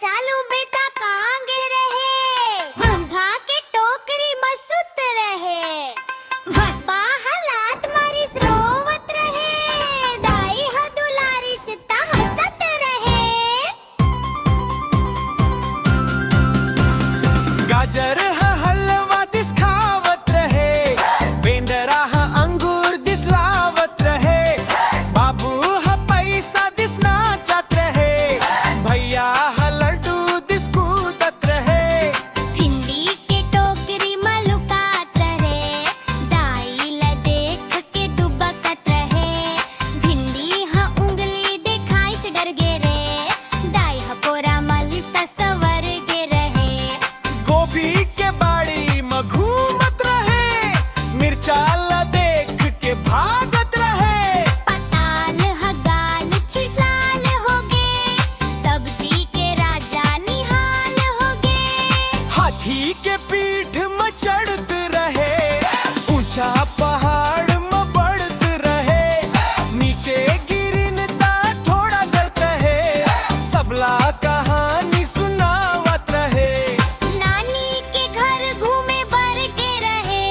चालू बेटा कांगे रहे, भा के टोकरी मसूत रहे, भप्पा हालात मारी रोवत रहे, दाई ह दुलारी सिता हसत रहे। गाजर ह हलवा दिस खावत रहे, बेंदरा ह अंगूर दिस लावत रहे, बाबू ह पैसा दिस नाचत रहे, भैया ह लड्डू दिस कूदत रहे। भिंडी के टोकरी मलुकात रहे, दाई ल देख के दुबकत रहे, भिंडी ह उंगली दिखाई से डर गे रे, दाई ह पोरा मलिस त सवर गे रहे। गोभी के बाड़ी में घूमत रहे, मिर्चा ल देख के भागत रहे, पताल ह गाल छिसाल होगे, सब्जी के राजा निहाल होगे। हाथी के पीठ में चढ़त रहे, ऊंचा पहाड़ में बढ़त रहे, नीचे गिरिन ता थोड़ा डरत रहे, सबला कहानी सुनावत रहे। नानी के घर घूमे बर के रहे,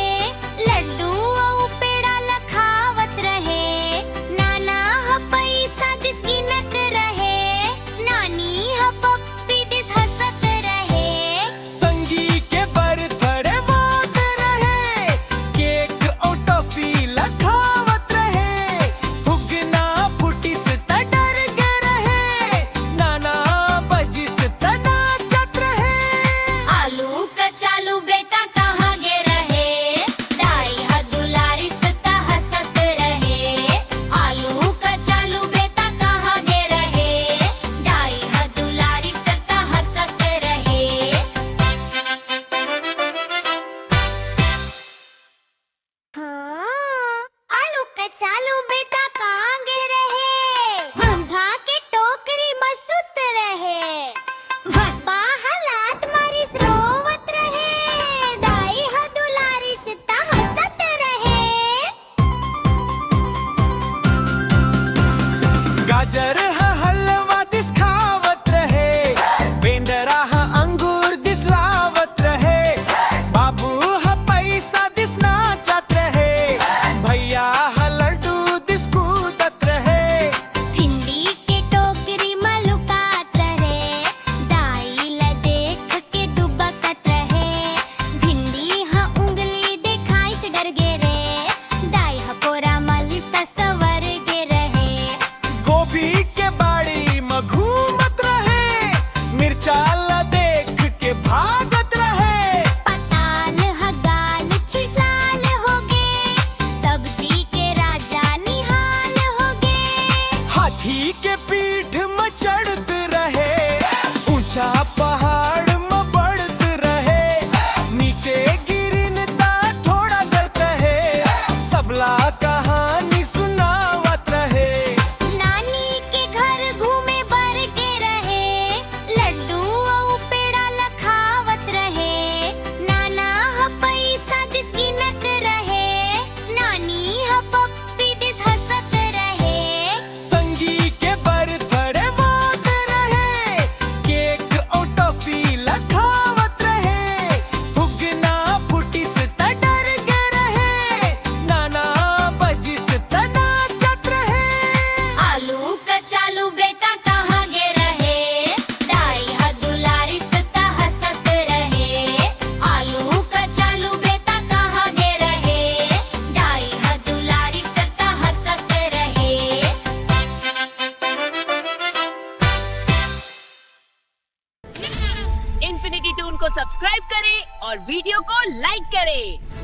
लड्डू औ पेड़ा ल खावत रहे, नाना ह पैसा दिस गिनत रहे, नानी ह पप्पी दिस हंसत रहे। संगी के बर्थडे मौत रहे, केक और टॉफी ल खावत रहे, फुगना फुटी से त डर गे रहे, नाना बजी से त नाचत रहे। आलू कचालू बेटा कहाँ गे रहे, दाई ह दुलारी सता हंसत रहे, आलू कचालू बेटा कहाँ गे रहे, दाई ह दुलारी सता हंसत रहे। आलू कचालू बेटा कहाँ गे रहे, भा के टोकरी मसूत रहे, भप्पा हालात मारी रोवत रहे, दाई ह दुलारी सिता हंसत रहे। गाजर ह हलवा दिस खावत रहे, बेंदरा ह अंगूर दिस लावत रहे, बाबू ह पैसा दिस नाचत रहे, भैया ह लड्डू दिस कूदत रहे। भिंडी के टोकरी मलुकात रहे, दाई ल देख के दुबकत रहे, भिंडी ह उंगली दिखाई से डर गे रे, दाई ह पोरा मलिस त सवर गे रहे। गोभी के बाड़ी में घूमत रहे, मिर्चा ल देख के भागत रहे, पताल ह गाल छिसाल होगे, सब्जी के राजा निहाल होगे। हाथी के पीठ में चढ़त रहे, ऊंचा पहाड़ में बढ़त रहे, नीचे गिरिन ता थोड़ा डरत रहे, सबला कहानी सुनावत रहे। नानी के घर घूमे बर के रहे, लड्डू औ पेड़ा ल खावत रहे, नाना ह पैसा दिस गिनत रहे, नानी ह पप्पी दिस हंसत रहे। संगी के बर्थडे मौत रहे, केक और टॉफी ल खावत रहे, फुगना फुटी से त डर गे रहे, नाना बजी से त नाचत रहे। आलू कचालू बेटा कहाँ गे रहे, दाई ह दुलारी सता हंसत रहे, आलू कचालू बेटा कहाँ गे रहे, दाई ह दुलारी सता हंसत रहे। इन्फिनिटी टून को सब्सक्राइब करें और वीडियो को लाइक करें।